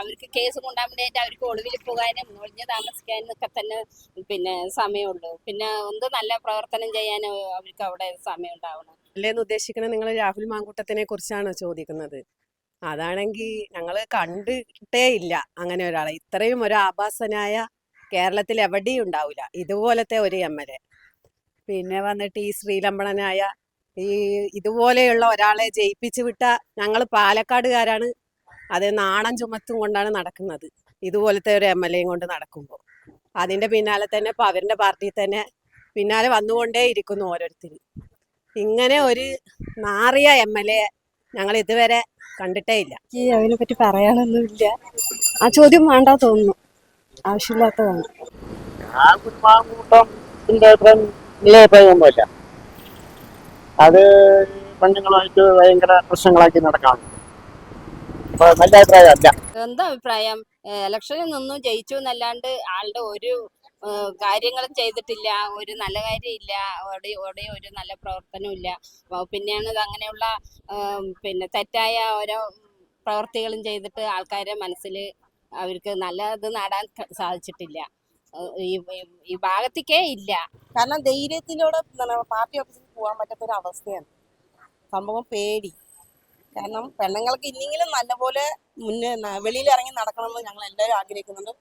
അവർക്ക് കേസ് കൊണ്ടാൻ വേണ്ടിയിട്ട് അവർക്ക് ഒളിവിൽ പോകാനും ഒളിഞ്ഞ് താമസിക്കാനും ഒക്കെ തന്നെ സമയമുള്ളൂ. പിന്നെ എന്ത് നല്ല പ്രവർത്തനം ചെയ്യാൻ അവർക്ക് അവിടെ സമയം ഉണ്ടാവണം. അല്ലേന്ന് ഉദ്ദേശിക്കുന്നത് നിങ്ങൾ രാഹുൽ മാങ്കൂട്ടത്തിനെ കുറിച്ചാണ് ചോദിക്കുന്നത്. അതാണെങ്കിൽ ഞങ്ങൾ കണ്ടിട്ടേ ഇല്ല അങ്ങനെ ഒരാളെ. ഇത്രയും ഒരു ആഭാസനായ കേരളത്തിൽ എവിടെയും ഉണ്ടാവില്ല ഇതുപോലത്തെ ഒരു MLA. പിന്നെ വന്നിട്ട് ഈ ശ്രീലമ്പണനായ ഈ ഇതുപോലെയുള്ള ഒരാളെ ജയിപ്പിച്ചു വിട്ട ഞങ്ങൾ പാലക്കാടുകാരാണ് അത് നാണം ചുമത്തും കൊണ്ടാണ് നടക്കുന്നത്. ഇതുപോലത്തെ ഒരു MLA കൊണ്ട് നടക്കുമ്പോൾ അതിന്റെ പിന്നാലെ തന്നെ ഇപ്പൊ അവരുടെ പാർട്ടിയിൽ തന്നെ പിന്നാലെ വന്നുകൊണ്ടേ ഇരിക്കുന്നു ഓരോരുത്തർ. ഇങ്ങനെ ഒരു നാറിയ MLA ഞങ്ങൾ ഇതുവരെ കണ്ടിട്ടേ ഇല്ല. അതിനെ പറ്റി പറയാനൊന്നുമില്ല. ആ ചോദ്യം വേണ്ട തോന്നുന്നു, ആവശ്യമില്ലാത്തതാണ്. അഭിപ്രായമൊന്നുമില്ല. അത് പെണ്ണുങ്ങളുമായിട്ട് ഭയങ്കര പ്രശ്നങ്ങളാക്കി നടക്കാം. നല്ല അഭിപ്രായമല്ല. എന്താ അഭിപ്രായം? ഇലക്ഷനിൽ നിന്നും ജയിച്ചു എന്നല്ലാണ്ട് ആളുടെ ഒരു കാര്യങ്ങളും ചെയ്തിട്ടില്ല. ഒരു നല്ല കാര്യമില്ല. അവിടെ ഒരു നല്ല പ്രവർത്തനവും ഇല്ല. പിന്നെയാണ് ഇത് അങ്ങനെയുള്ള തെറ്റായ ഓരോ പ്രവർത്തികളും ചെയ്തിട്ട് ആൾക്കാരെ മനസ്സിൽ അവർക്ക് നല്ലത് നേടാൻ സാധിച്ചിട്ടില്ല. ഈ ഭാഗത്തേക്കേ ഇല്ല. കാരണം ധൈര്യത്തിലൂടെ പാർട്ടി ഓഫീസിൽ പോകാൻ പറ്റാത്തൊരു അവസ്ഥയാണ്. സംഭവം പേടി. കാരണം പെണ്ണുങ്ങൾക്ക് ഇല്ലെങ്കിലും നല്ലപോലെ വെളിയിൽ ഇറങ്ങി നടക്കണമെന്ന് ഞങ്ങൾ എല്ലാവരും ആഗ്രഹിക്കുന്നുണ്ട്.